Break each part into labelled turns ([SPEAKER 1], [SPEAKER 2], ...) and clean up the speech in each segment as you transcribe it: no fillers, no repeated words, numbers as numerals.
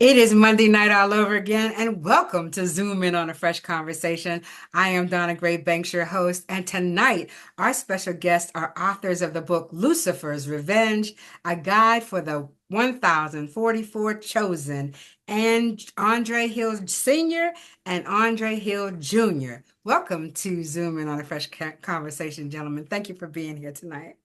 [SPEAKER 1] It is Monday night all over again, and welcome to Zoom In on a Fresh Conversation. I am Donna Gray Banks, your host, and tonight our special guests are authors of the book Lucifer's Revenge, a guide for the 1044 chosen, and Andre Hill Sr. and Andre Hill Jr. Welcome to Zoom In on a Fresh Conversation, gentlemen. Thank you for being here tonight.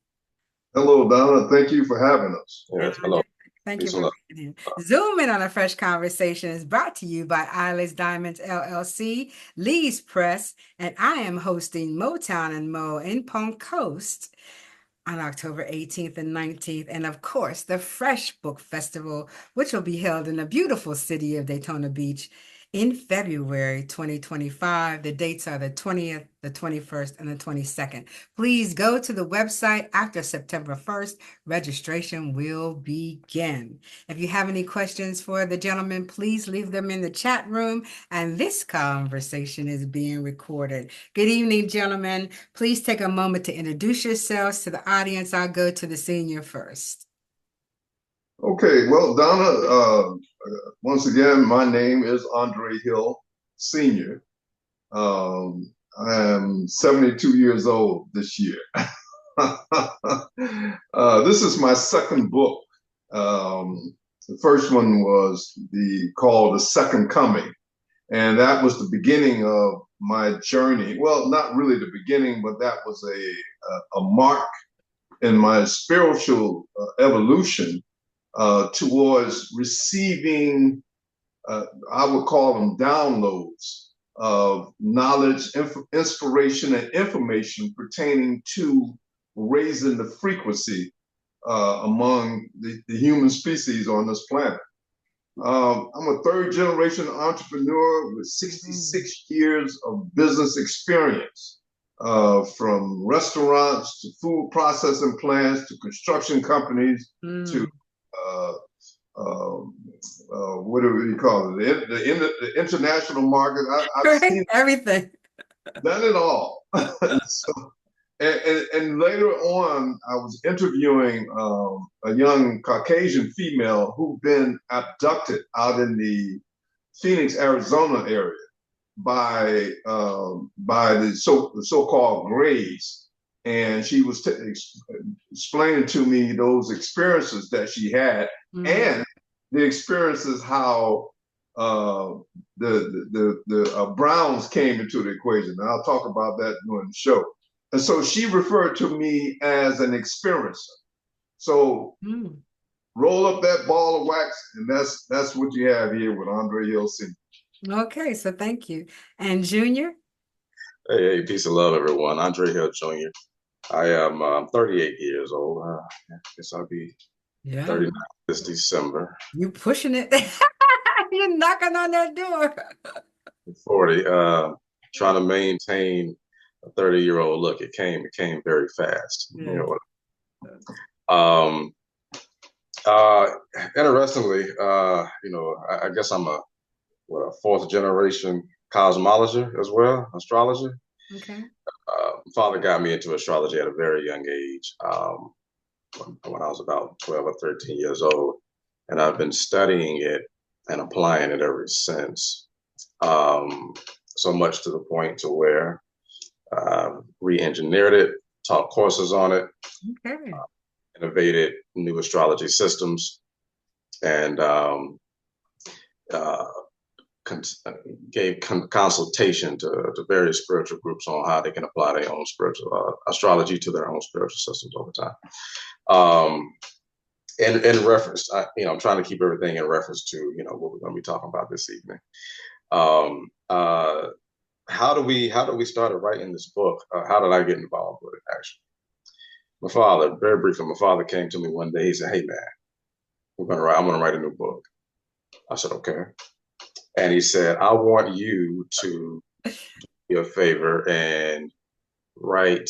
[SPEAKER 2] Hello, Donna. Thank you for having us.
[SPEAKER 1] And
[SPEAKER 3] Yes, hello.
[SPEAKER 1] Andre, thank you
[SPEAKER 3] Peace
[SPEAKER 1] for
[SPEAKER 3] and love.
[SPEAKER 1] being here. Zoom in on a fresh conversation is brought to you by Eyeless Diamonds LLC, Lee's Press, and I am hosting Motown and Mo in Palm Coast on October 18th and 19th, and of course, the Fresh Book Festival, which will be held in the beautiful city of Daytona Beach in February 2025. The dates are the 20th, the 21st, and the 22nd. Please go to the website after September 1st. Registration will begin. If you have any questions for the gentleman, please leave them in the chat room, and this conversation is being recorded. Good evening, gentlemen. Please take a moment to introduce yourselves to the audience. I'll go to the senior first.
[SPEAKER 2] Okay, well, Donna, once again, my name is Andre Hill Sr. I am 72 years old this year. This is my second book. The first one was called The Second Coming, and that was the beginning of my journey. Well, not really the beginning, but that was a mark in my spiritual evolution towards receiving, I would call them downloads of knowledge, inspiration, and information pertaining to raising the frequency among the human species on this planet. I'm a third generation entrepreneur with 66 years of business experience, from restaurants to food processing plants to construction companies to uh, what do we call it? The international market. I've
[SPEAKER 1] Right?
[SPEAKER 2] seen
[SPEAKER 1] Everything.
[SPEAKER 2] done it all. So, and later on, I was interviewing a young Caucasian female who'd been abducted out in the Phoenix, Arizona area by the so-called Greys, and she was explaining to me those experiences that she had, and the experiences how the Browns came into the equation. And I'll talk about that during the show. And so she referred to me as an experiencer. So roll up that ball of wax, and that's what you have here with Andre Hill Sr.
[SPEAKER 1] Okay, so thank you. And Junior?
[SPEAKER 3] Hey, peace and love, everyone. Andre Hill Jr. I am 38 years old. I guess I'll be
[SPEAKER 1] Yeah,
[SPEAKER 3] 39 this December.
[SPEAKER 1] you pushing it. You're knocking on that door.
[SPEAKER 3] 40. Trying to maintain a 30-year-old look. It came very fast.
[SPEAKER 1] Yeah.
[SPEAKER 3] You know. Um, uh, Interestingly, I guess I'm a fourth generation cosmologer as well, astrologer.
[SPEAKER 1] Okay.
[SPEAKER 3] Father got me into astrology at a very young age, when I was about 12 or 13 years old. And I've been studying it and applying it ever since. So much to the point to where re-engineered it, taught courses on it,
[SPEAKER 1] Okay.
[SPEAKER 3] innovated new astrology systems, and uh, gave consultation to various spiritual groups on how they can apply their own spiritual astrology to their own spiritual systems over time. In reference, I'm trying to keep everything in reference to what we're going to be talking about this evening. How do we start writing this book? How did I get involved with it? Actually, my father, very briefly, my father came to me one day. He said, "Hey man, I'm gonna write a new book." I said, "Okay." And he said, "I want you to do me a favor and write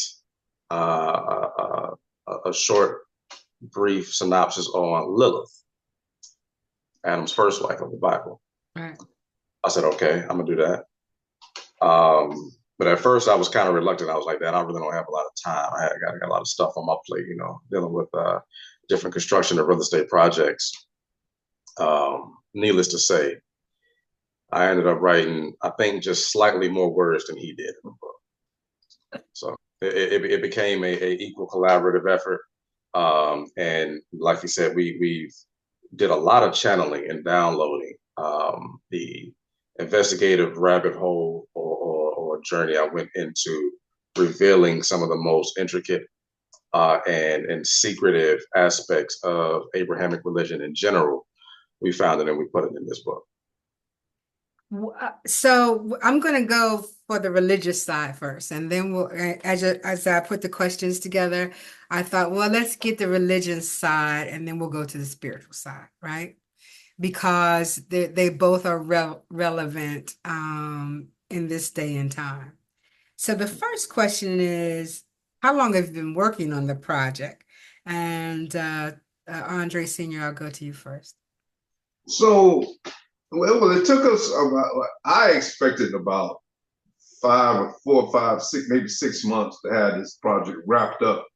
[SPEAKER 3] a short, brief synopsis on Lilith, Adam's first wife of the Bible."
[SPEAKER 1] Right.
[SPEAKER 3] I said, "Okay, I'm gonna do that." But at first, I was kind of reluctant. I was like, "That I really don't have a lot of time. I got a lot of stuff on my plate, dealing with different construction of real estate projects." needless to say, I ended up writing, I think, just slightly more words than he did in the book. So it became a equal collaborative effort. And like you said, we did a lot of channeling and downloading. The investigative rabbit hole or journey I went into revealing some of the most intricate and secretive aspects of Abrahamic religion in general. We found it and we put it in this book.
[SPEAKER 1] So I'm going to go for the religious side first, and then as I put the questions together, I thought, well, let's get the religion side, and then we'll go to the spiritual side, right? Because they both are relevant in this day and time. So the first question is, how long have you been working on the project? And Andre Senior, I'll go to you first.
[SPEAKER 2] So, well, it took us about, I expected about 4, 5, 6, maybe 6 months to have this project wrapped up.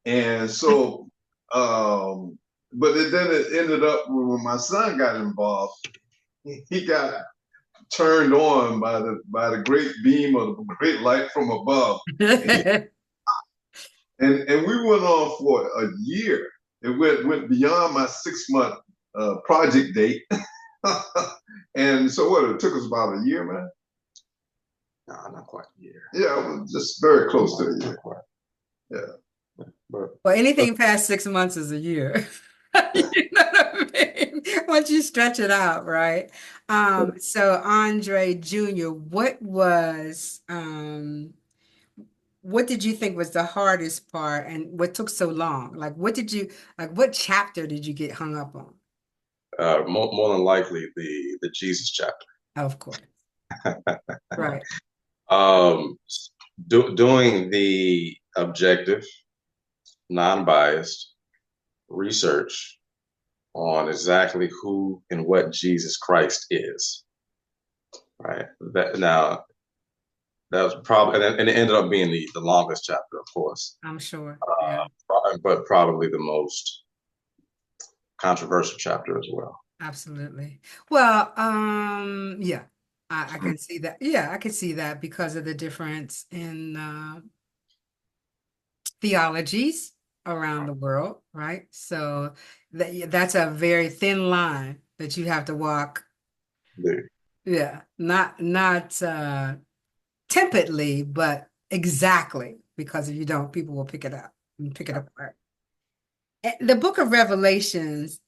[SPEAKER 2] And so, but then it ended up when my son got involved, he got turned on by the great beam of the great light from above. And we went on for a year. It went beyond my 6 month project date. And so what, it took us about a year, man?
[SPEAKER 3] No, not quite a year.
[SPEAKER 2] Yeah, it was just very close to a year. Yeah.
[SPEAKER 1] Well, anything past 6 months is a year. You know what I mean? Once you stretch it out, right? So Andre Jr., what did you think was the hardest part and what took so long? Like what chapter did you get hung up on?
[SPEAKER 3] More than likely the Jesus chapter.
[SPEAKER 1] Of course. Right.
[SPEAKER 3] Doing the objective, non-biased research on exactly who and what Jesus Christ is. Right. That was probably, and it ended up being the longest chapter, of course.
[SPEAKER 1] I'm sure. Yeah.
[SPEAKER 3] But probably the most controversial chapter as well.
[SPEAKER 1] Absolutely. Well, yeah, I can see that. Yeah, I can see that because of the difference in theologies around the world, right? So that's a very thin line that you have to walk.
[SPEAKER 3] Yeah.
[SPEAKER 1] Yeah, not temperately, but exactly, because if you don't, people will pick it up and pick it apart. The book of Revelations,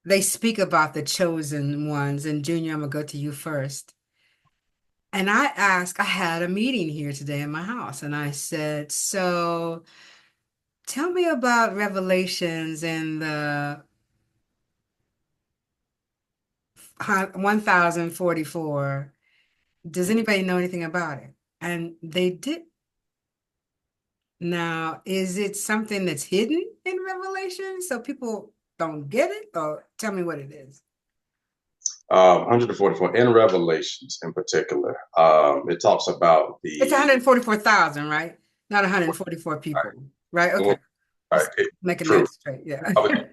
[SPEAKER 1] they speak about the chosen ones, and Junior, I'm gonna go to you first. And I had a meeting here today in my house, and I said, so tell me about Revelations in the 1044. Does anybody know anything about it? And they did. Now, is it something that's hidden in Revelation so people don't get it? Or tell me what it is.
[SPEAKER 3] 144 in Revelations in particular. It talks about
[SPEAKER 1] It's 144,000, right? Not 144 people, right? Okay.
[SPEAKER 3] Right,
[SPEAKER 1] Making
[SPEAKER 3] true.
[SPEAKER 1] that straight. Yeah.
[SPEAKER 3] I would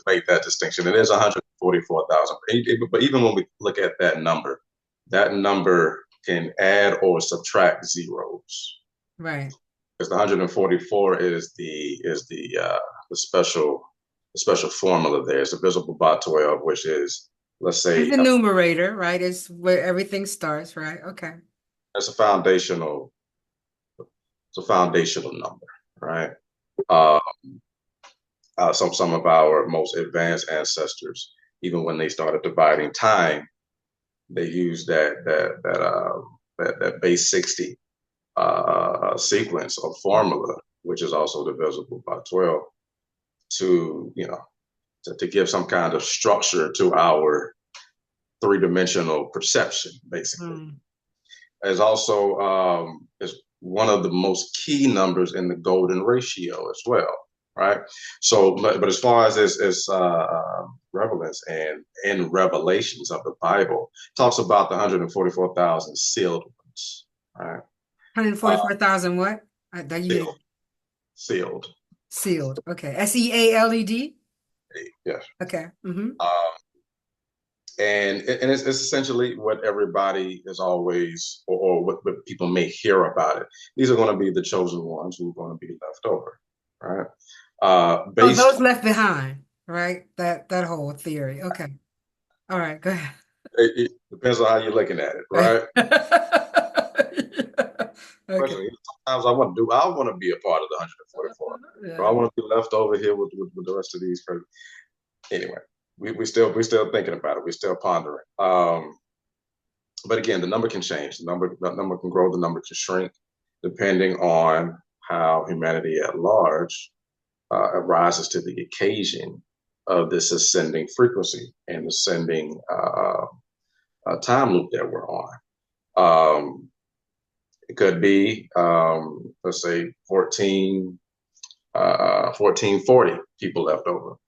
[SPEAKER 3] make that distinction. It is 144,000. But even when we look at that number can add or subtract zeros.
[SPEAKER 1] Right.
[SPEAKER 3] Because the 144 is the special formula there. It's divisible by 12, which is, let's say,
[SPEAKER 1] it's the numerator, right? It's where everything starts, right? Okay.
[SPEAKER 3] It's a foundational number, right? Uh, some of our most advanced ancestors, even when they started dividing time, they used that base 60 sequence or formula, which is also divisible by 12, to to give some kind of structure to our three-dimensional perception, basically. Is also is one of the most key numbers in the golden ratio as well, right? So, but as far as relevance and in revelations of the Bible, it talks about the 144,000 sealed ones, right?
[SPEAKER 1] 144,000 what?
[SPEAKER 3] Sealed. Sealed.
[SPEAKER 1] Sealed. Okay. SEALED?
[SPEAKER 3] Yes.
[SPEAKER 1] Okay. Mm-hmm.
[SPEAKER 3] And it's essentially what everybody is always, or what people may hear about it. These are going to be the chosen ones who are going to be left over, right?
[SPEAKER 1] Oh,
[SPEAKER 3] Based,
[SPEAKER 1] those left behind, right? That whole theory. Okay. All right, go ahead.
[SPEAKER 3] it depends on how you're looking at it, right?
[SPEAKER 1] Okay.
[SPEAKER 3] Personally, sometimes I want to be a part of the 144. Or I
[SPEAKER 1] Yeah.
[SPEAKER 3] want to be left over here with the rest of these. Anyway, we still thinking about it. We're still pondering. But again, the number can change. The number can grow. The number can shrink, depending on how humanity at large rises to the occasion of this ascending frequency and ascending time loop that we're on. It could be, let's say, 1440 people left over.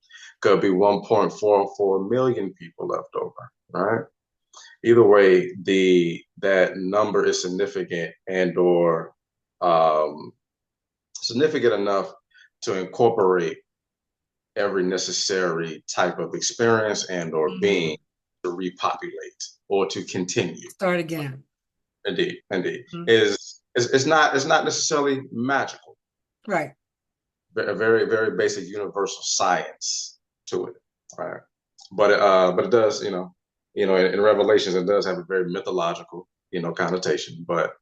[SPEAKER 3] Could be 1.44 million people left over, right? Either way, that number is significant and/or significant enough to incorporate every necessary type of experience and/or
[SPEAKER 1] Mhm.
[SPEAKER 3] being to repopulate or to continue.
[SPEAKER 1] Start again.
[SPEAKER 3] Indeed, indeed,
[SPEAKER 1] Mhm.
[SPEAKER 3] is it's not necessarily magical.
[SPEAKER 1] Right.
[SPEAKER 3] A very very basic universal science to it, right? But it does, in Revelations it does have a very mythological, connotation, but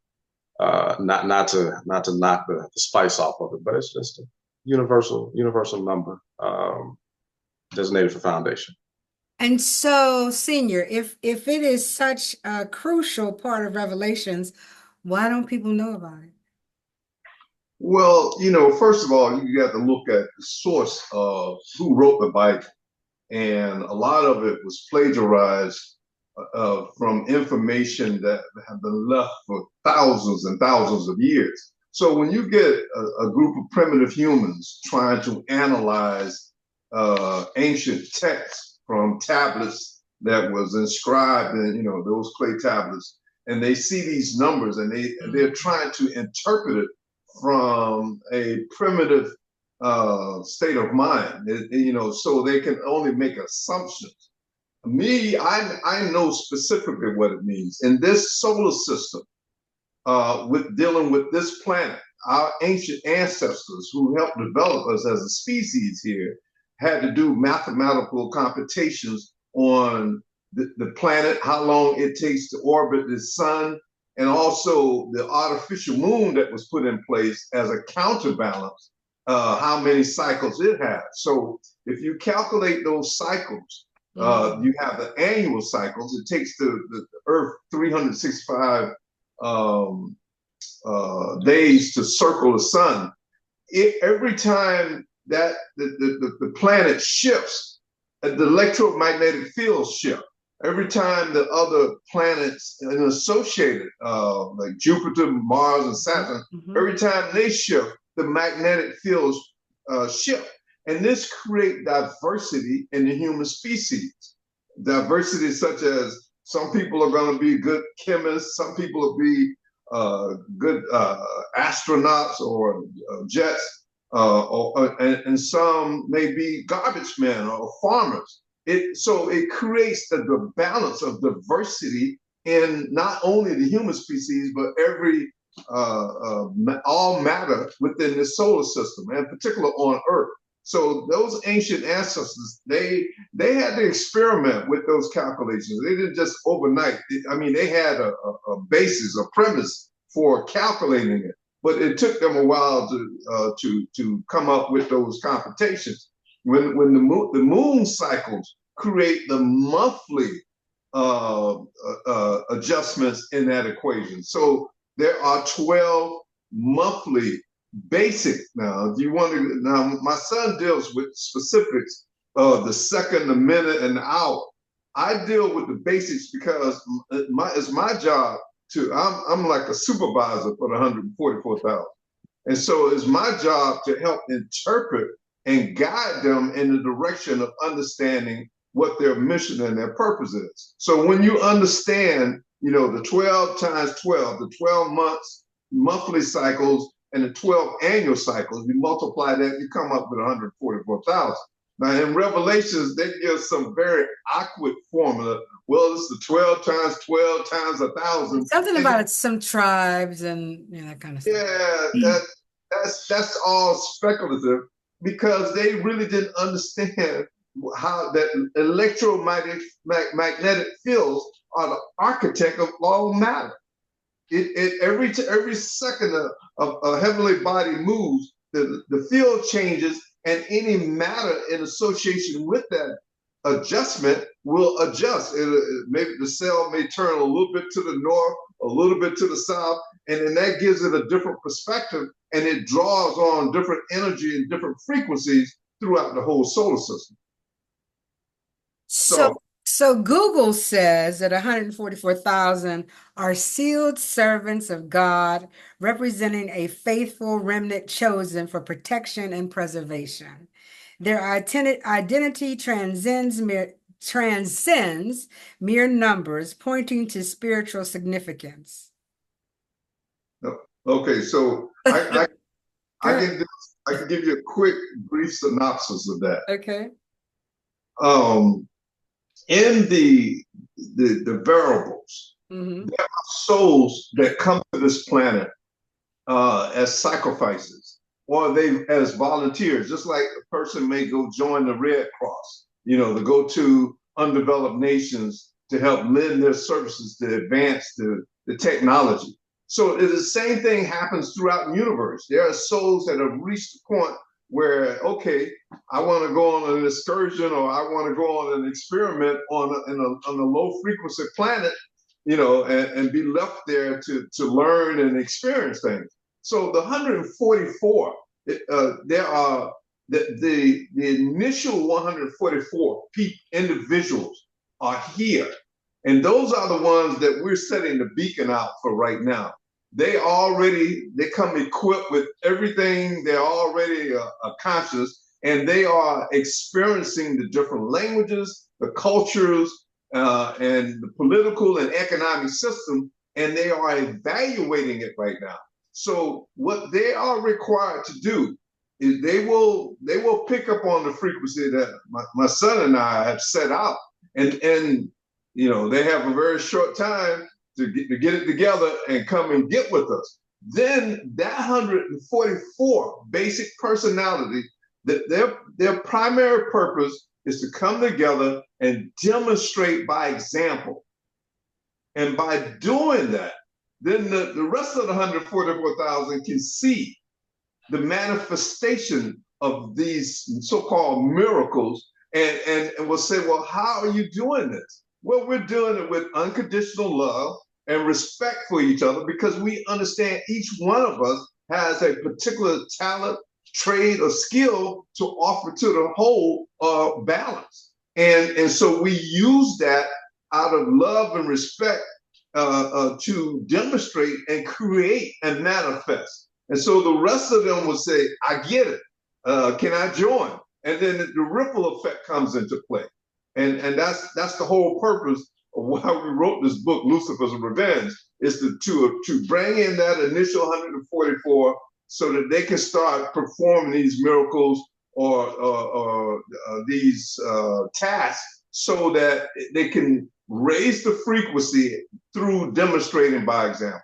[SPEAKER 3] not to knock the spice off of it, but it's just a universal number, designated for foundation.
[SPEAKER 1] And so, Senior, if it is such a crucial part of Revelations, why don't people know about it?
[SPEAKER 2] Well, first of all, you got to look at the source of who wrote the Bible. And a lot of it was plagiarized from information that have been left for thousands and thousands of years. So when you get a group of primitive humans trying to analyze ancient texts from tablets that was inscribed in, those clay tablets, and they see these numbers and they're trying to interpret it from a primitive state of mind, so they can only make assumptions. Me, I know specifically what it means. In this solar system, with dealing with this planet, our ancient ancestors who helped develop us as a species here had to do mathematical computations on the planet, how long it takes to orbit the sun, and also the artificial moon that was put in place as a counterbalance, how many cycles it has. So if you calculate those cycles, you have the annual cycles. It takes the Earth 365 days to circle the sun. Every time that the planet shifts, the electromagnetic field shift. Every time the other planets and associated, like Jupiter, Mars, and Saturn, every time they shift, the magnetic fields shift. And this creates diversity in the human species. Diversity such as some people are going to be good chemists, some people will be good astronauts or jets, and some may be garbage men or farmers. So it creates the balance of diversity in not only the human species, but every all matter within the solar system, and in particular on Earth. So those ancient ancestors, they had to experiment with those calculations. They didn't just overnight. I mean, they had a basis, a premise for calculating it, but it took them a while to come up with those computations. When the moon cycles create the monthly adjustments in that equation. So there are 12 monthly basic. Now, do you want to? Now, my son deals with specifics of the second, the minute, and the hour. I deal with the basics because it's my job to. I'm like a supervisor for the 144,000, and so it's my job to help interpret and guide them in the direction of understanding what their mission and their purpose is. So when you understand, the 12 times 12, the 12 months, monthly cycles, and the 12 annual cycles, you multiply that, you come up with 144,000. Now in Revelations, they give some very awkward formula. Well, it's the 12 times 12 times 1,000.
[SPEAKER 1] Something
[SPEAKER 2] And
[SPEAKER 1] about some tribes and that kind of stuff.
[SPEAKER 2] yeah, that's all speculative because they really didn't understand how that electromagnetic fields are the architect of all matter. Every second a heavenly body moves, the field changes, and any matter in association with that adjustment will adjust. Maybe the cell may turn a little bit to the north, a little bit to the south, and then that gives it a different perspective, and it draws on different energy and different frequencies throughout the whole solar system.
[SPEAKER 1] So,
[SPEAKER 2] So
[SPEAKER 1] so Google says that 144,000 are sealed servants of God, representing a faithful remnant chosen for protection and preservation. Their identity transcends mere numbers, pointing to spiritual significance.
[SPEAKER 2] okay, so I
[SPEAKER 1] Good.
[SPEAKER 2] can I can give you a quick brief synopsis of that.
[SPEAKER 1] Okay.
[SPEAKER 2] Um, in the variables,
[SPEAKER 1] Mm-hmm.
[SPEAKER 2] there are souls that come to this planet as sacrifices, or they as volunteers, just like a person may go join the Red Cross, to go to undeveloped nations to help lend their services to advance the technology. So the same thing happens throughout the universe. There are souls that have reached the point where, okay, I want to go on an excursion or I want to go on an experiment on a low frequency planet, and be left there to learn and experience things. So the 144, there are the initial 144 individuals are here, and those are the ones that we're setting the beacon out for right now. They come equipped with everything. They're already conscious, and they are experiencing the different languages, the cultures, and the political and economic system, and they are evaluating it right now. So what they are required to do is they will pick up on the frequency that my son and I have set out, and they have a very short time to get it together and come and get with us. Then that 144 basic personality, that their primary purpose is to come together and demonstrate by example. And by doing that, then the rest of the 144,000 can see the manifestation of these so-called miracles, and will say, well, how are you doing this? Well, we're doing it with unconditional love and respect for each other because we understand each one of us has a particular talent, trade, or skill to offer to the whole balance. And so we use that out of love and respect to demonstrate and create and manifest. And so the rest of them will say, I get it. Can I join? And then the ripple effect comes into play. And that's the whole purpose of why we wrote this book, Lucifer's Revenge, is to bring in that initial 144 so that they can start performing these miracles or these tasks so that they can raise the frequency through demonstrating by example.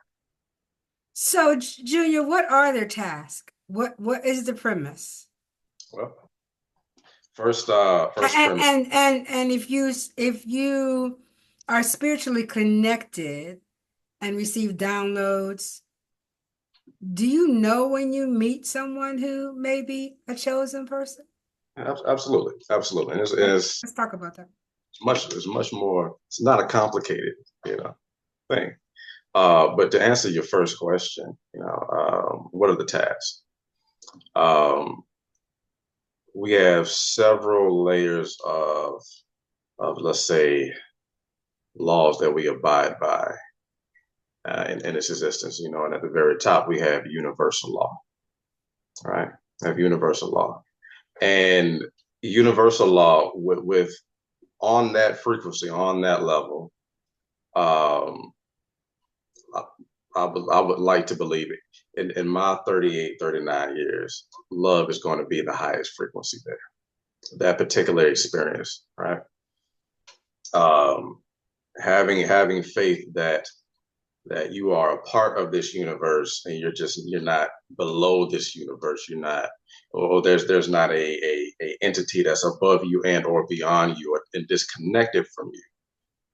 [SPEAKER 1] So, Junior, what are their tasks? What is the premise?
[SPEAKER 3] Well, first premise.
[SPEAKER 1] And if you are spiritually connected and receive downloads, do you know when you meet someone who may be a chosen person?
[SPEAKER 3] Absolutely, absolutely. And
[SPEAKER 1] Let's talk about that.
[SPEAKER 3] it's much more. It's not a complicated, thing. But to answer your first question, what are the tasks? We have several layers of let's say laws that we abide by in its existence, and at the very top we have universal law, right? We have universal law, and universal law with on that frequency, on that level, um, I would like to believe it. In my 38, 39 years, love is going to be the highest frequency there. that particular experience, right? Um, having faith that you are a part of this universe and you're not below this universe. You're not, or there's not a entity that's above you and or beyond you and disconnected from you,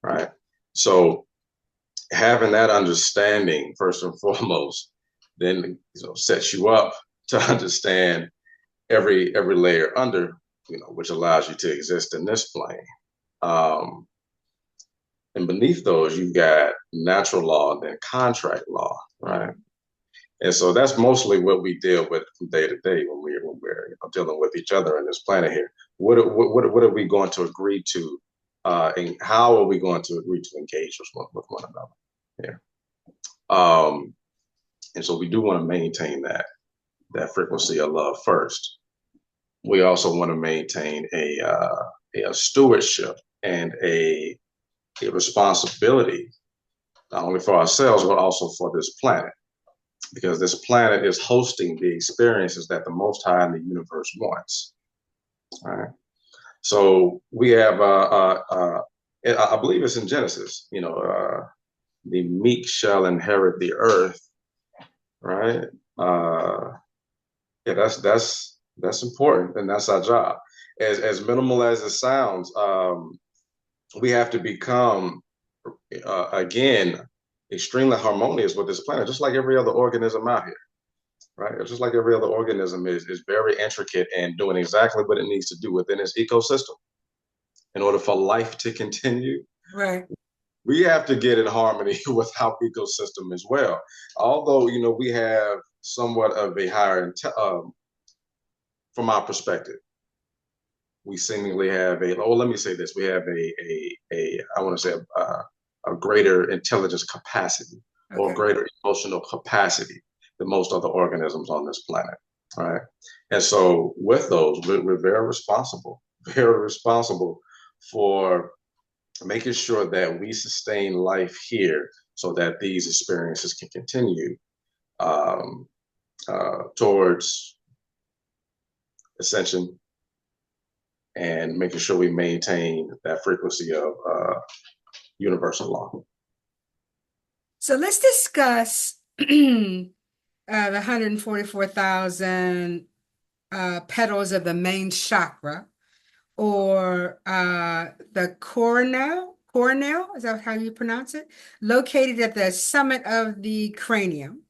[SPEAKER 3] right? So having that understanding first and foremost, then sets you up to understand every layer under, which allows you to exist in this plane. Um, and beneath those, you've got natural law and then contract law, right? And so that's mostly what we deal with from day to day when we're dealing with each other on this planet here. What are we going to agree to, and how are we going to agree to engage with one another? Yeah. And so we do want to maintain that frequency of love first. We also want to maintain a stewardship and a responsibility, not only for ourselves, but also for this planet, because this planet is hosting the experiences that the Most High in the universe wants. All right. So we have, I believe it's in Genesis, the meek shall inherit the earth, right? Yeah, that's important, and that's our job. As minimal as it sounds, we have to become again extremely harmonious with this planet, just like every other organism out here, right? Just like every other organism is very intricate and doing exactly what it needs to do within its ecosystem in order for life to continue.
[SPEAKER 1] Right.
[SPEAKER 3] We have to get in harmony with our ecosystem as well. Although we have somewhat of a higher from our perspective, we seemingly have let me say this, we have I want to say a greater intelligence capacity, okay, or greater emotional capacity than most other organisms on this planet. All right. And so with those, we're very responsible for making sure that we sustain life here so that these experiences can continue towards ascension, and making sure we maintain that frequency of universal law.
[SPEAKER 1] So let's discuss the 144,000 petals of the main chakra, or the coronal, is that how you pronounce it? Located at the summit of the cranium,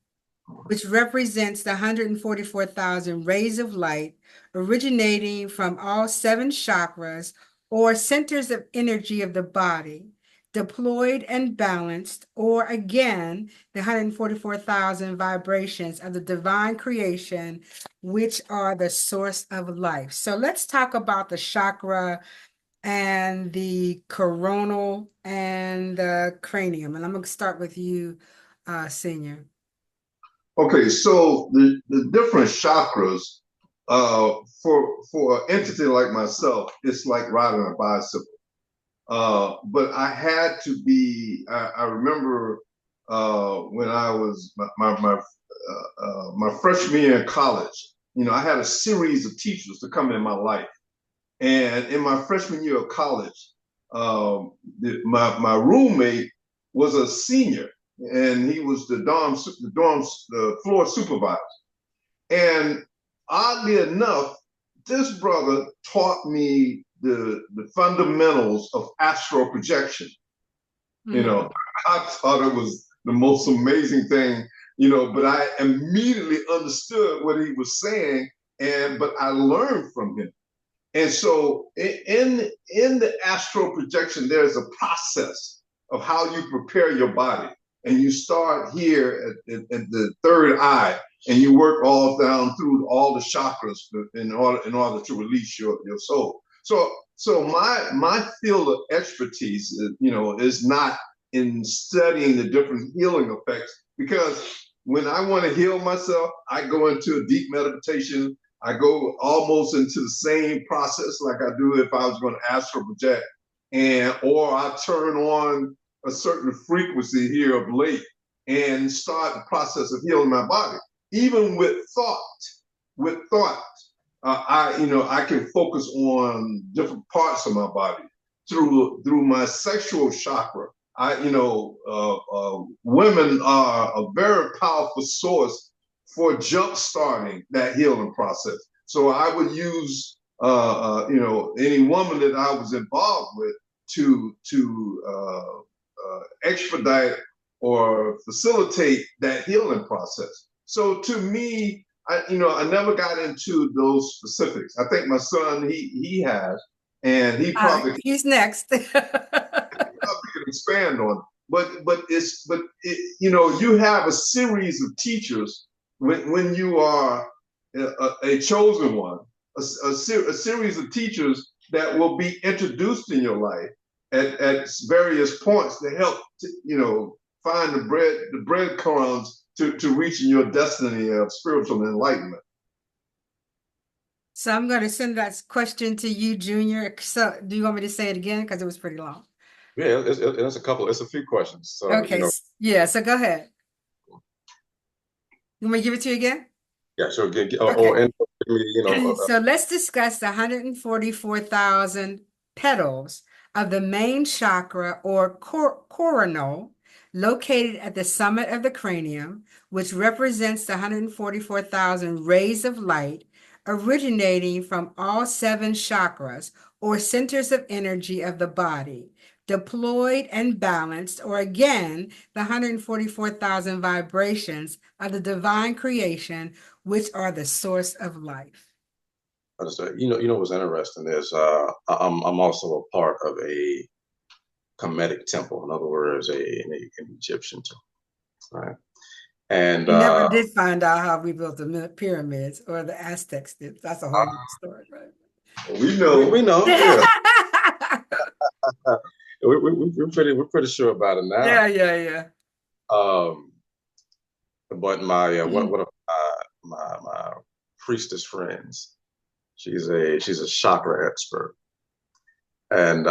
[SPEAKER 1] which represents the 144,000 rays of light originating from all 7 chakras or centers of energy of the body, deployed and balanced, or again, the 144,000 vibrations of the divine creation, which are the source of life. So let's talk about the chakra and the coronal and the cranium. And I'm going to start with you, Senior.
[SPEAKER 2] Okay, so the different chakras, for an entity like myself, it's like riding a bicycle. But I had to be. I remember when I was my freshman year in college. I had a series of teachers to come in my life, and in my freshman year of college, my roommate was a senior, and he was the floor supervisor. And oddly enough, this brother taught me the fundamentals of astral projection. Mm-hmm. I thought it was the most amazing thing, but I immediately understood what he was saying, but I learned from him. And so in the astral projection, there's a process of how you prepare your body. And you start here at the third eye, and you work all down through all the chakras in order to release your soul. So my field of expertise, is not in studying the different healing effects, because when I want to heal myself, I go into a deep meditation. I go almost into the same process like I do if I was going to astral project, or I turn on a certain frequency here of late and start the process of healing my body. Even with thought, I can focus on different parts of my body through my sexual chakra. Women are a very powerful source for jump starting that healing process. So I would use, any woman that I was involved with to expedite or facilitate that healing process. So to me, I never got into those specifics. I think my son, he has, and he probably
[SPEAKER 1] He's next.
[SPEAKER 2] can expand on it. But you have a series of teachers when you are a chosen one, a series of teachers that will be introduced in your life at various points to help find the breadcrumbs to reaching your destiny of spiritual enlightenment.
[SPEAKER 1] So I'm going to send that question to you, Junior. So do you want me to say it again? Because it was pretty long.
[SPEAKER 3] Yeah, it's a few questions. So,
[SPEAKER 1] Okay. Yeah. So go ahead. You want me to give it to you again?
[SPEAKER 3] yeah, sure.
[SPEAKER 1] Okay.
[SPEAKER 3] And
[SPEAKER 1] So let's discuss the 144,000 petals of the main chakra or coronal located at the summit of the cranium, which represents the 144,000 rays of light originating from all seven chakras or centers of energy of the body, deployed and balanced, or again, the 144,000 vibrations of the divine creation, which are the source of life.
[SPEAKER 3] understood. What's interesting is I'm also a part of a Kemetic temple. In other words, an Egyptian temple, right? And
[SPEAKER 1] We never did find out how we built the pyramids or the Aztecs did. That's a whole story, right?
[SPEAKER 2] We know.
[SPEAKER 3] we know, yeah. We're pretty sure about it now.
[SPEAKER 1] Yeah.
[SPEAKER 3] Um, but my one of my priestess friends, she's a chakra expert, and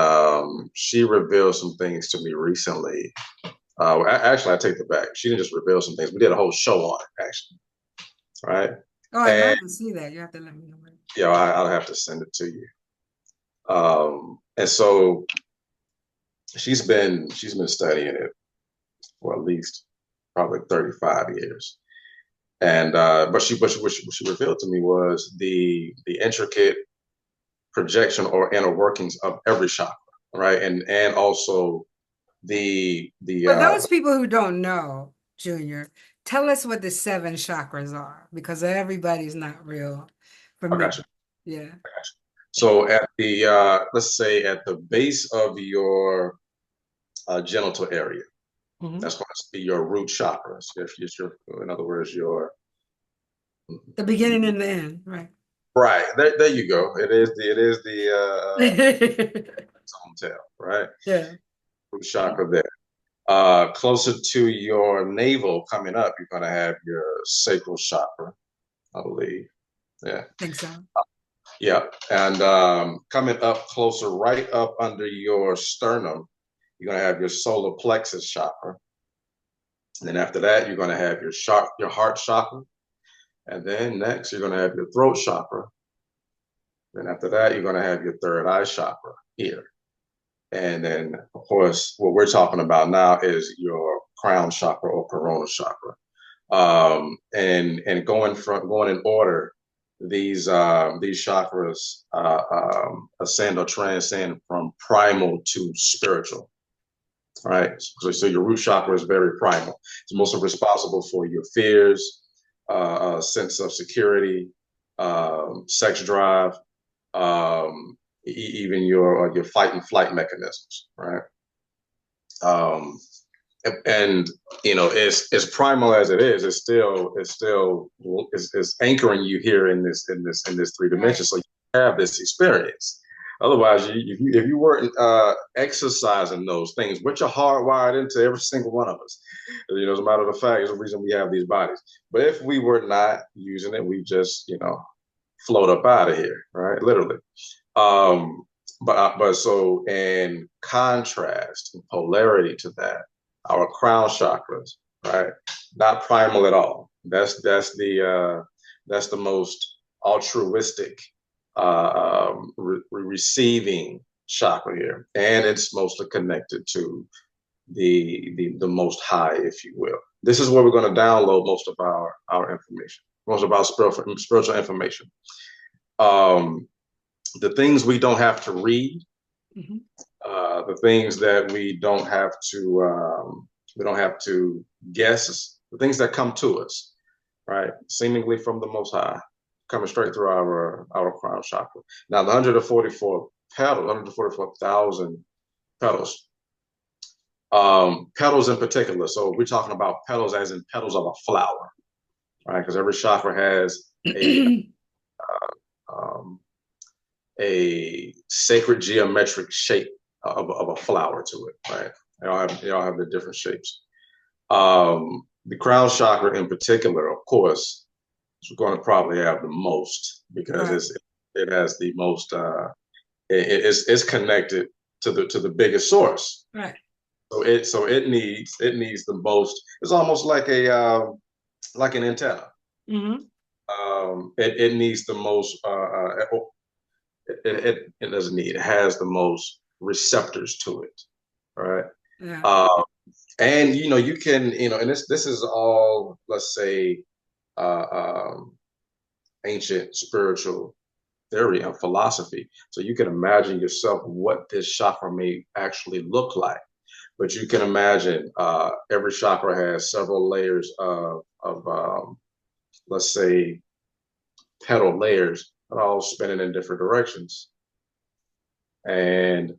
[SPEAKER 3] she revealed some things to me recently. Actually, I take it back. She didn't just reveal some things. We did a whole show on it, actually, right?
[SPEAKER 1] Oh, I'd
[SPEAKER 3] And
[SPEAKER 1] love to see that. You have to let me know.
[SPEAKER 3] yeah, I'll have to send it to you. And so she's been studying it for at least probably 35 years. And but what she revealed to me was the intricate projection or inner workings of every chakra, right? And also
[SPEAKER 1] For those people who don't know, Junior, tell us what the seven chakras are, because everybody's not real
[SPEAKER 3] I
[SPEAKER 1] familiar.
[SPEAKER 3] got you.
[SPEAKER 1] Yeah.
[SPEAKER 3] I got you. So at the let's say at the base of your genital area, that's going to be your root chakras. If your, in other words, your
[SPEAKER 1] The beginning and the end, right?
[SPEAKER 3] right there you go. It is the tail, right?
[SPEAKER 1] Yeah.
[SPEAKER 3] Root chakra there. Closer to your navel coming up, you're going to have your sacral chakra, I believe. Yeah.
[SPEAKER 1] I think so.
[SPEAKER 3] Yeah. And coming up closer, right up under your sternum, you're going to have your solar plexus chakra. And then after that, you're going to have your heart chakra. And then next, you're going to have your throat chakra. Then after that, you're going to have your third eye chakra here. And then, of course, what we're talking about now is your crown chakra or coronal chakra. And going in order, these chakras ascend or transcend from primal to spiritual. Right. So your root chakra is very primal. It's mostly responsible for your fears, sense of security, sex drive, even your fight and flight mechanisms, right? And as primal as it is, it's anchoring you here in this three dimensions. So you have this experience. Otherwise, if you weren't exercising those things, which are hardwired into every single one of us, as a matter of fact, is the reason we have these bodies. But if we were not using it, we just float up out of here, right? Literally. But so in contrast, in polarity to that, our crown chakras, right? Not primal at all. That's the most altruistic receiving chakra here, and it's mostly connected to the most high, if you will. This is where we're going to download most of our information, most of our spiritual information. The things we don't have to read,
[SPEAKER 1] Mhm.
[SPEAKER 3] the things that we don't have to guess, the things that come to us, right, seemingly from the Most High, coming straight through our crown chakra. Now, the 144 petals, 144,000 petals, petals in particular. So we're talking about petals as in petals of a flower, right? Because every chakra has um, a sacred geometric shape of a flower to it, right? They all have the different shapes. The crown chakra in particular, of course, is going to probably have the most because
[SPEAKER 1] Right.
[SPEAKER 3] it has the most. It's connected to the biggest source.
[SPEAKER 1] Right.
[SPEAKER 3] So it needs the most. It's almost like an antenna.
[SPEAKER 1] Hmm.
[SPEAKER 3] It needs the most. It doesn't need. It has the most receptors to it. All right.
[SPEAKER 1] Yeah.
[SPEAKER 3] And you can, and this is all, let's say, uh, um, ancient spiritual theory and philosophy. So you can imagine yourself what this chakra may actually look like. But you can imagine every chakra has several layers of let's say, petal layers that are all spinning in different directions. And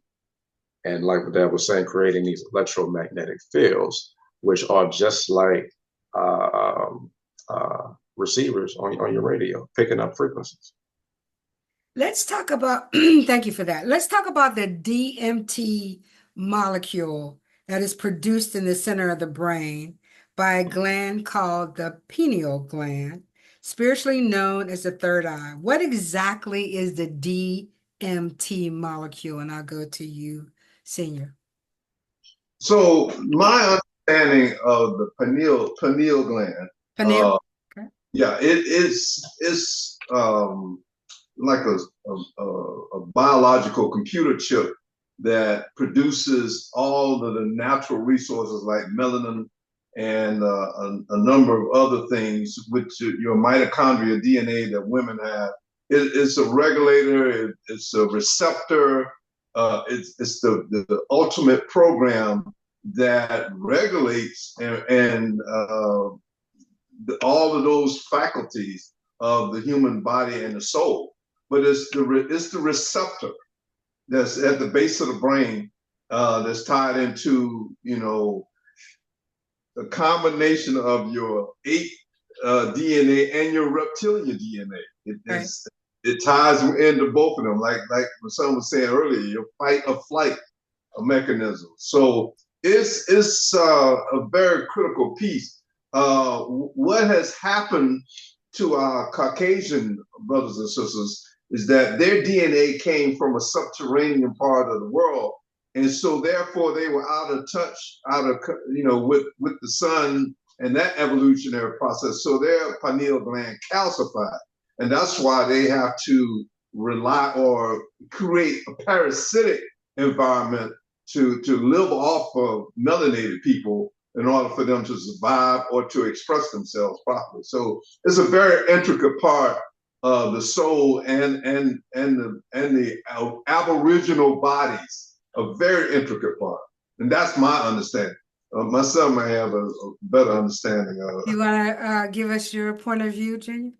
[SPEAKER 3] like what Dad was saying, creating these electromagnetic fields, which are just like uh, um, receivers on your radio, picking up frequencies.
[SPEAKER 1] Let's talk about, thank you for that. Let's talk about the DMT molecule that is produced in the center of the brain by a gland called the pineal gland, spiritually known as the third eye. What exactly is the DMT molecule? And I'll go to you, Senior.
[SPEAKER 2] So my understanding of the pineal gland,
[SPEAKER 1] Pineal?
[SPEAKER 2] uh,
[SPEAKER 1] Okay.
[SPEAKER 2] yeah, it's like a biological computer chip that produces all of the natural resources like melanin and a number of other things, which your mitochondria DNA that women have. It's a regulator, it's a receptor, it's the ultimate program that regulates all of those faculties of the human body and the soul. But it's the receptor that's at the base of the brain that's tied into the combination of your eight DNA and your reptilian DNA.
[SPEAKER 1] Right.
[SPEAKER 2] It ties into both of them, like someone was saying earlier, your fight or flight mechanism. So it's a very critical piece. What has happened to our Caucasian brothers and sisters is that their DNA came from a subterranean part of the world, and so therefore they were out of touch, with the sun and that evolutionary process. So their pineal gland calcified, and that's why they have to rely or create a parasitic environment to live off of melanated people in order for them to survive or to express themselves properly. So it's a very intricate part of the soul and the aboriginal bodies, a very intricate part, and that's my understanding. My son may have a better understanding of it.
[SPEAKER 1] You want to give us your point of view, Junior?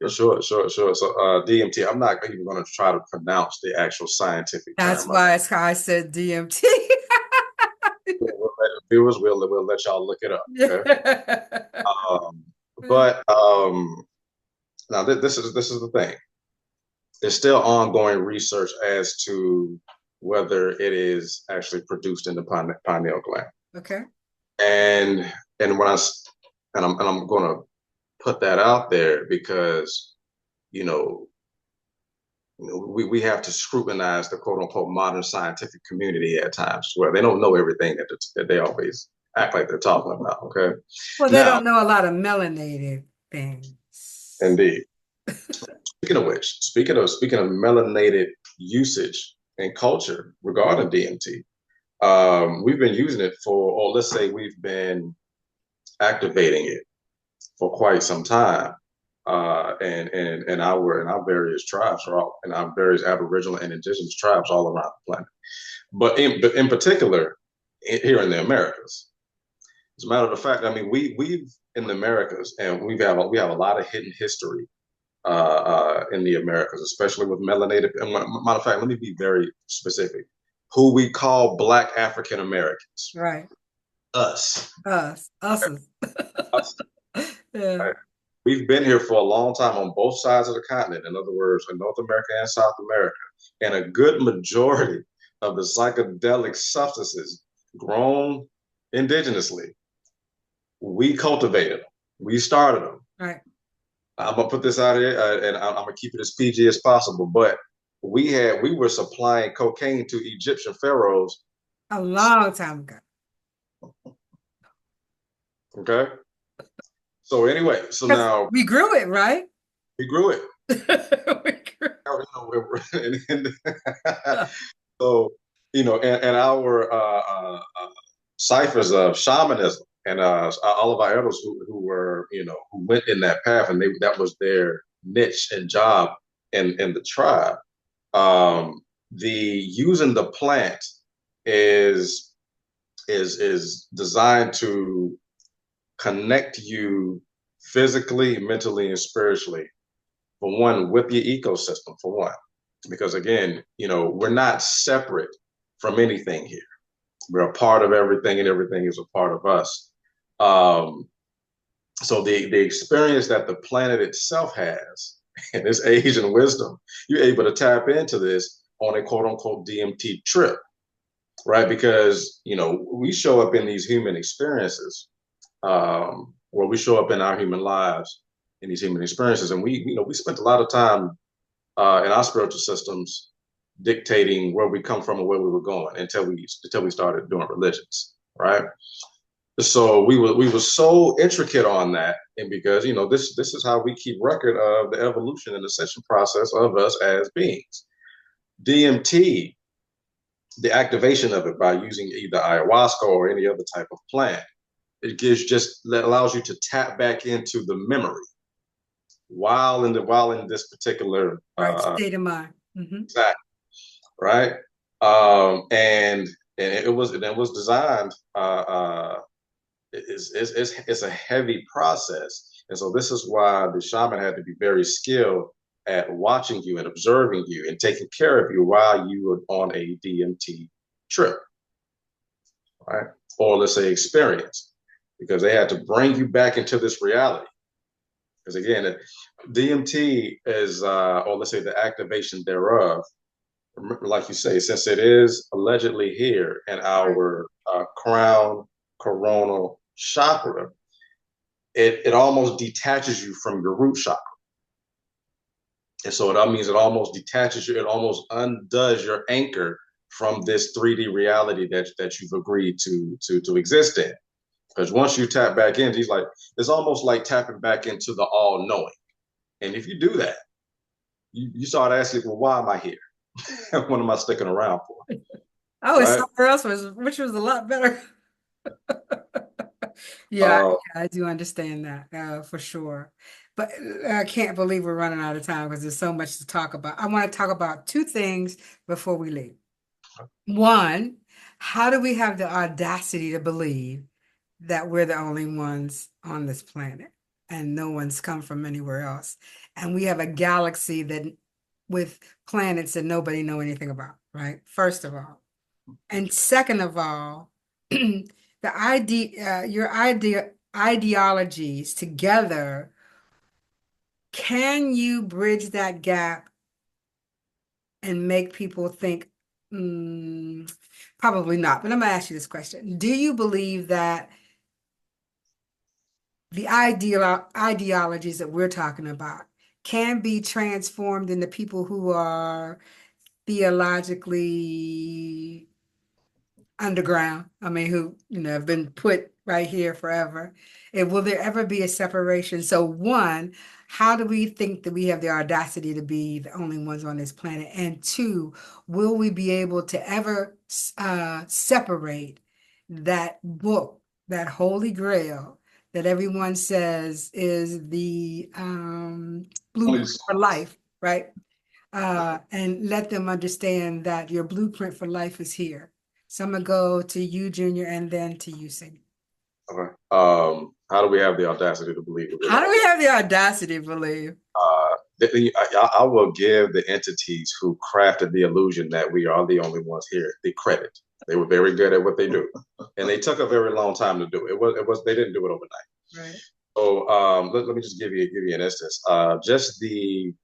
[SPEAKER 3] Yeah, sure. So DMT, I'm not even going to try to pronounce the actual scientific
[SPEAKER 1] That's
[SPEAKER 3] term.
[SPEAKER 1] why I said DMT.
[SPEAKER 3] We'll let y'all look it up. Okay.
[SPEAKER 1] Yeah.
[SPEAKER 3] Um, but now this is the thing. There's still ongoing research as to whether it is actually produced in the pineal gland.
[SPEAKER 1] Okay.
[SPEAKER 3] And and when I I'm going to put that out there because you know we have to scrutinize the quote unquote modern scientific community at times where they don't know everything that they always act like they're talking about. Okay.
[SPEAKER 1] Well, they
[SPEAKER 3] Now,
[SPEAKER 1] don't know a lot of melanated things.
[SPEAKER 3] indeed. Speaking of melanated usage and culture regarding DMT, we've been using it for, or let's say we've been activating it for quite some time. And in our various tribes, or all, in our various Aboriginal and Indigenous tribes all around the planet. But in particular, here in the Americas. As a matter of fact, I mean, we've in the Americas, and we have a lot of hidden history in the Americas, especially with melanated. And matter of fact, let me be very specific. Who we call Black African Americans,
[SPEAKER 1] Right.
[SPEAKER 3] us,
[SPEAKER 1] Us.
[SPEAKER 3] us.
[SPEAKER 1] Yeah.
[SPEAKER 3] Right? We've been here for a long time on both sides of the continent. In other words, in North America and South America, and a good majority of the psychedelic substances grown indigenously, we cultivated them. We started them.
[SPEAKER 1] Right.
[SPEAKER 3] I'm gonna put this out here, and I'm gonna keep it as PG as possible. But we were supplying cocaine to Egyptian pharaohs.
[SPEAKER 1] A long time ago.
[SPEAKER 3] Okay, so anyway, so
[SPEAKER 1] Because
[SPEAKER 3] now
[SPEAKER 1] we grew it, right?
[SPEAKER 3] we grew it.
[SPEAKER 1] We grew
[SPEAKER 3] So and our ciphers of shamanism and all of our elders who were who went in that path, and that was their niche and job in the tribe. The using the plant is is designed to connect you physically, mentally, and spiritually. For one, with your ecosystem. For one, because again, we're not separate from anything here. We're a part of everything, and everything is a part of us. Um, so the experience that the planet itself has in its age and wisdom, you're able to tap into this on a quote unquote DMT trip, right? Because we show up in these human experiences, where we show up in our human lives in these human experiences, and we spent a lot of time in our spiritual systems dictating where we come from and where we were going until we started doing religions, right? So we were so intricate on that, and because this is how we keep record of the evolution and ascension process of us as beings. DMT, the activation of it by using either ayahuasca or any other type of plant, it gives just that allows you to tap back into the memory while in this particular
[SPEAKER 1] right. State of mind. Hmm.
[SPEAKER 3] exact, right. And it was designed it's a heavy process. And so this is why the shaman had to be very skilled at watching you and observing you and taking care of you while you were on a DMT trip, right? Or let's say experience, because they had to bring you back into this reality. Because again, DMT is, or let's say the activation thereof, like you say, since it is allegedly here in
[SPEAKER 1] Right.
[SPEAKER 3] our crown coronal chakra, it almost detaches you from your root chakra. And so that means it almost detaches you, it almost undoes your anchor from this 3D reality that you've agreed to exist in. Because once you tap back in, he's like, it's almost like tapping back into the all knowing. And if you do that, you start asking, well, why am I here? What am I sticking around for?
[SPEAKER 1] I was
[SPEAKER 3] Right?
[SPEAKER 1] somewhere else, which was a lot better. Yeah,
[SPEAKER 3] Uh,
[SPEAKER 1] I do understand that for sure. But I can't believe we're running out of time because there's so much to talk about. I want to talk about two things before we leave. One, how do we have the audacity to believe that we're the only ones on this planet and no one's come from anywhere else? And we have a galaxy that with planets that nobody know anything about, right? First of all. And second of all, the ideologies together, can you bridge that gap and make people think, mm, probably not, but I'm gonna ask you this question. Do you believe that the ideologies that we're talking about can be transformed into people who are theologically underground. I mean, who, have been put right here forever. And will there ever be a separation? So one, how do we think that we have the audacity to be the only ones on this planet? And two, will we be able to ever separate that book, that holy grail that everyone says is the blueprint for life, right? And let them understand that your blueprint for life is here. So I'm gonna go to you, Junior, and then to you, Cindy.
[SPEAKER 3] Okay. How do we have the audacity to believe we're
[SPEAKER 1] How do
[SPEAKER 3] the
[SPEAKER 1] we have the audacity to believe?
[SPEAKER 3] I will give the entities who crafted the illusion that we are the only ones here the credit. They were very good at what they do, and they took a very long time to do it. They didn't do it overnight.
[SPEAKER 1] Right.
[SPEAKER 3] So let me just give you an instance. Just the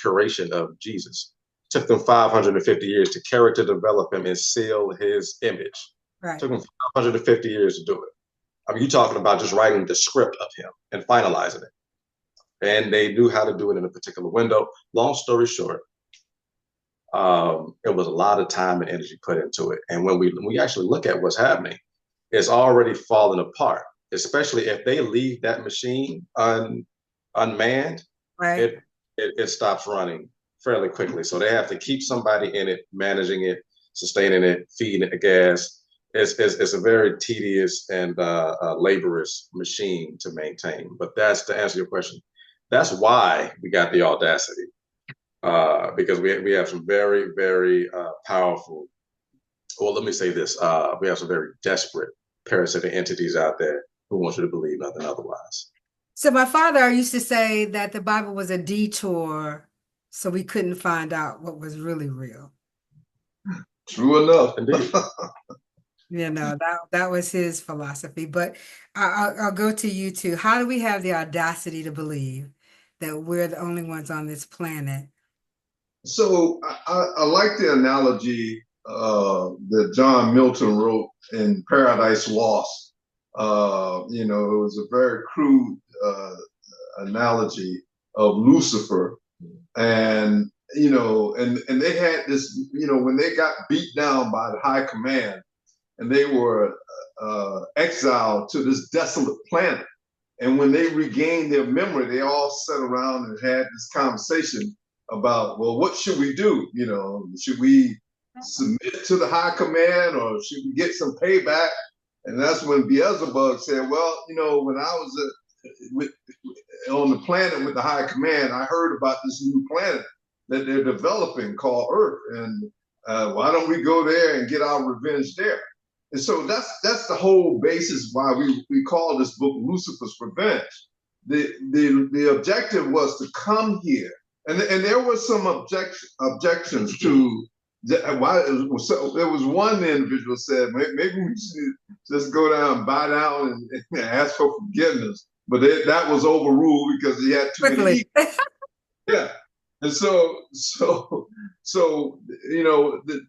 [SPEAKER 3] curation of Jesus took them 550 years to character develop him and seal his image.
[SPEAKER 1] Right.
[SPEAKER 3] Took them 550 years to do it. I mean, you're talking about just writing the script of him and finalizing it. And they knew how to do it in a particular window. Long story short, it was a lot of time and energy put into it. And when we actually look at what's happening, it's already falling apart, especially if they leave that machine unmanned,
[SPEAKER 1] Right.
[SPEAKER 3] it stops running fairly quickly. So they have to keep somebody in it, managing it, sustaining it, feeding it the gas. It's a very tedious and laborious machine to maintain. But that's to answer your question. That's why we got the audacity, because we have some very, very powerful, well, let me say this, we have some very desperate parasitic entities out there who want you to believe nothing otherwise.
[SPEAKER 1] So my father used to say that the Bible was a detour, so we couldn't find out what was really real.
[SPEAKER 2] True enough.
[SPEAKER 3] Indeed.
[SPEAKER 1] That was his philosophy. But I'll go to you too. How do we have the audacity to believe that we're the only ones on this planet?
[SPEAKER 2] So I like the analogy that John Milton wrote in Paradise Lost. It was a very crude analogy of Lucifer, and and they had this, when they got beat down by the high command, and they were exiled to this desolate planet. And when they regained their memory, they all sat around and had this conversation about, well, what should we do? Should we submit to the high command, or should we get some payback? And that's when Beelzebub said, well, when I was on the planet with the high command, I heard about this new planet that they're developing called Earth. And why don't we go there and get our revenge there? And so that's the whole basis why we call this book Lucifer's Revenge. The objective was to come here, and there were some objections to why it was. So there was one individual said maybe we should just go down, bow down, and ask for forgiveness, but that was overruled because he had too many. Yeah. And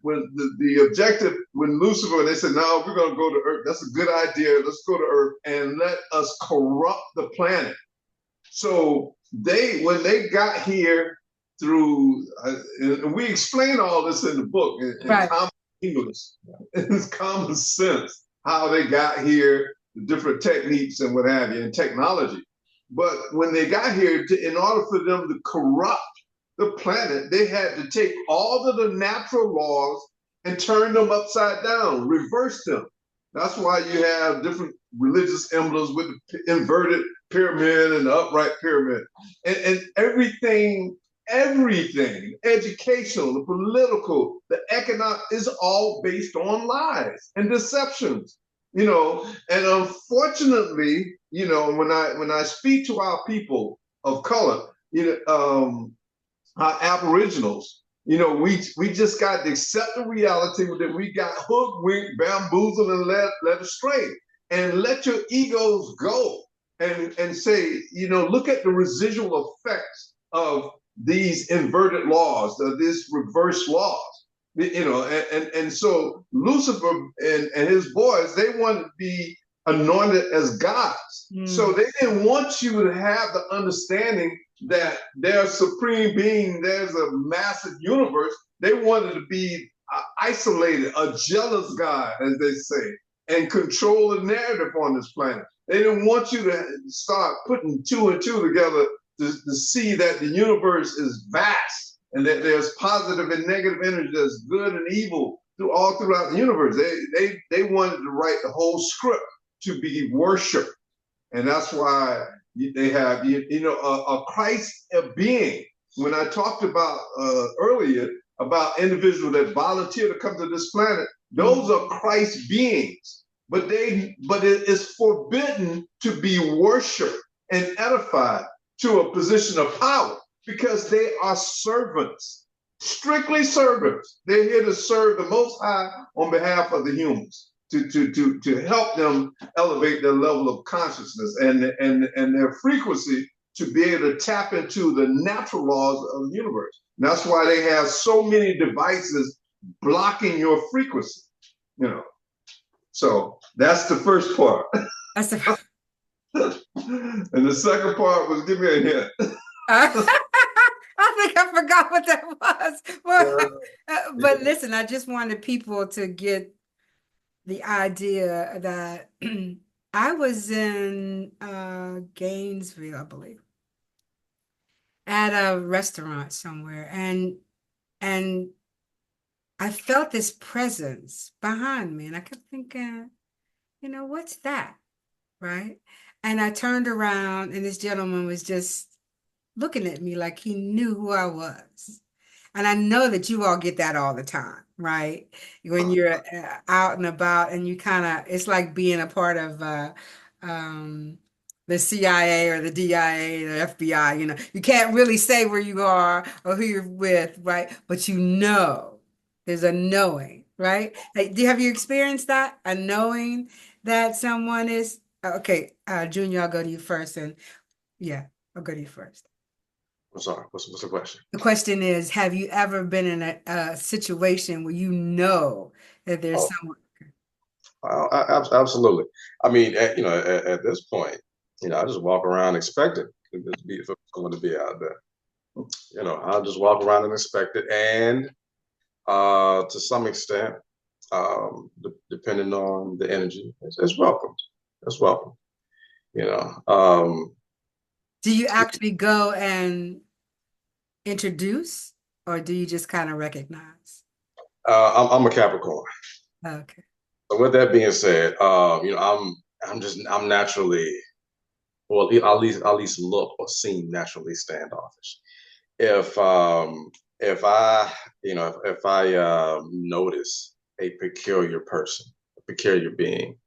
[SPEAKER 2] when the objective, when Lucifer, they said, no, we're going to go to Earth. That's a good idea. Let's go to Earth and let us corrupt the planet. So when they got here through, and we explain all this in the book in
[SPEAKER 1] right.
[SPEAKER 2] common English, it's common sense, how they got here, the different techniques and what have you, and technology. But when they got here, in order for them to corrupt the planet, they had to take all of the natural laws and turn them upside down, reverse them. That's why you have different religious emblems with the inverted pyramid and the upright pyramid. And everything, educational, the political, the economic, is all based on lies and deceptions. And unfortunately, when I speak to our people of color, our Aboriginals, we just got to accept the reality that we got hoodwinked, bamboozled, and led astray. And let your egos go and say, look at the residual effects of these inverted laws, of these reverse laws. And so Lucifer and his boys, they wanted to be anointed as gods. So they didn't want you to have the understanding that there's supreme being, there's a massive universe. They wanted to be isolated, a jealous God, as they say, and control the narrative on this planet. They didn't want you to start putting two and two together to see that the universe is vast and that there's positive and negative energy, there's good and evil all throughout the universe. They wanted to write the whole script to be worshiped. And that's why they have, a Christ being. When I talked about earlier about individuals that volunteer to come to this planet, those are Christ beings. But it is forbidden to be worshipped and edified to a position of power because they are servants, strictly servants. They're here to serve the Most High on behalf of the humans, to help them elevate their level of consciousness and their frequency to be able to tap into the natural laws of the universe. And that's why they have so many devices blocking your frequency, So that's the first part.
[SPEAKER 1] That's the
[SPEAKER 2] And the second part was, give me a hint.
[SPEAKER 1] I think I forgot what that was. Well, but listen, I just wanted people to get the idea that I was in Gainesville, I believe, at a restaurant somewhere, and I felt this presence behind me, and I kept thinking, what's that? Right? And I turned around, and this gentleman was just looking at me like he knew who I was. And I know that you all get that all the time, right? When you're out and about and you kind of, it's like being a part of um, the CIA or the DIA, the FBI, you can't really say where you are or who you're with, right? But there's a knowing, right? Have you experienced that? A knowing that someone is, okay, Junior, I'll go to you first. And yeah, I'll go to you first.
[SPEAKER 3] I'm sorry. What's the question?
[SPEAKER 1] The question is, have you ever been in a situation where you know that there's someone?
[SPEAKER 3] Absolutely. I mean, at this point, I just walk around expecting for someone to be out there. I'll just walk around and expect it. And to some extent, depending on the energy, it's welcomed. It's welcome.
[SPEAKER 1] Do you actually go and introduce, or do you just kind of recognize?
[SPEAKER 3] I'm a Capricorn.
[SPEAKER 1] Okay.
[SPEAKER 3] So with that being said, I'm naturally, well, at least look or seem naturally standoffish. If I notice a peculiar person, a peculiar being,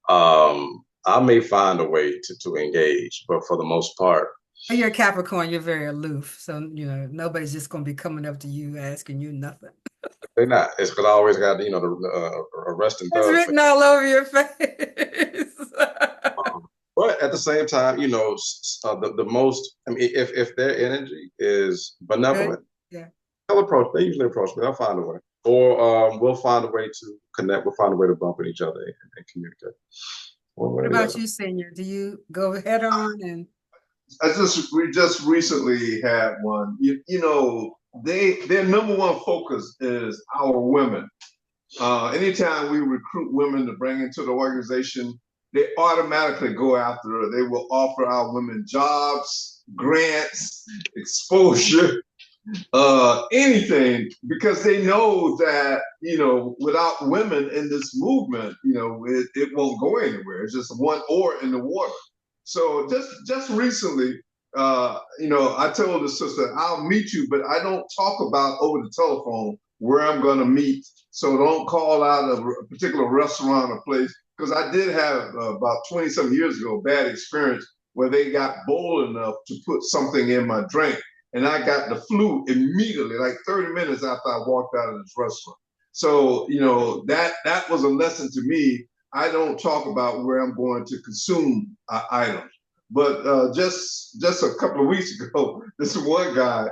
[SPEAKER 3] I may find a way to engage, but for the most part,
[SPEAKER 1] You're a Capricorn, you're very aloof. So, nobody's just going to be coming up to you asking you nothing.
[SPEAKER 3] they're not. It's because I always got the arresting
[SPEAKER 1] It's
[SPEAKER 3] thug
[SPEAKER 1] written all over your face.
[SPEAKER 3] But at the same time, the most. I mean, if their energy is benevolent,
[SPEAKER 1] yeah,
[SPEAKER 3] they'll approach. They usually approach me. They'll find a way, or we'll find a way to connect. We'll find a way to bump at each other and communicate.
[SPEAKER 1] What about you, Senior? Do you go head on and?
[SPEAKER 2] We just recently had one. Their number one focus is our women. Anytime we recruit women to bring into the organization, they automatically go after her. They will offer our women jobs, grants, exposure, anything, because they know that, without women in this movement, it won't go anywhere. It's just one oar in the water. So just recently, I told the sister, I'll meet you, but I don't talk about over the telephone where I'm going to meet. So don't call out a particular restaurant or place, because I did have about 20 some years ago, a bad experience where they got bold enough to put something in my drink. And I got the flu immediately, like 30 minutes after I walked out of this restaurant. So, that was a lesson to me. I don't talk about where I'm going to consume items. But just a couple of weeks ago, this one guy,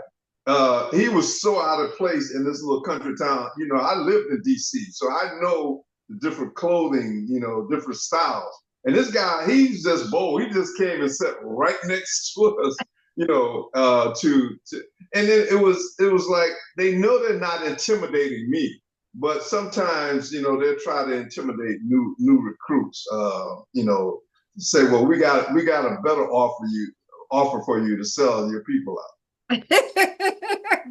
[SPEAKER 2] he was so out of place in this little country town. I lived in DC, so I know the different clothing, different styles. And this guy, he's just bold. He just came and sat right next to us, and then it was like, they know they're not intimidating me. but sometimes, they'll try to intimidate new recruits. Say, well, we got a better offer for you to sell your people out.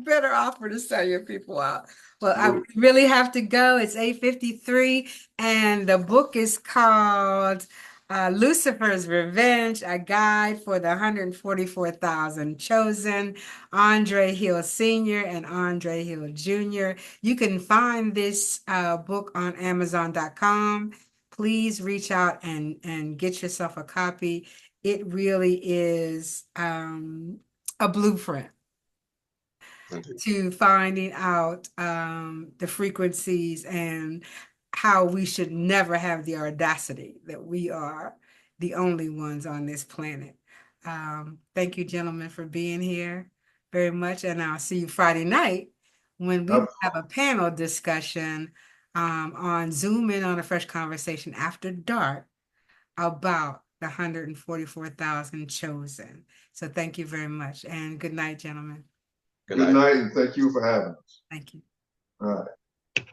[SPEAKER 1] Better offer to sell your people out. Well, I
[SPEAKER 2] Absolutely.
[SPEAKER 1] really have to go. It's 8:53, and the book is called Lucifer's Revenge, a guide for the 144,000 chosen, Andre Hill Sr. and Andre Hill Jr. You can find this book on Amazon.com. Please reach out and get yourself a copy. It really is a blueprint
[SPEAKER 3] Indeed.
[SPEAKER 1] to finding out the frequencies and how we should never have the audacity that we are the only ones on this planet. Thank you, gentlemen, for being here very much. And I'll see you Friday night when we have a panel discussion on Zoom in on a fresh conversation after dark about the 144,000 chosen. So thank you very much. And good night, gentlemen.
[SPEAKER 3] Good
[SPEAKER 2] Good
[SPEAKER 3] night.
[SPEAKER 2] night, and thank you for having us.
[SPEAKER 1] Thank you.
[SPEAKER 2] All right.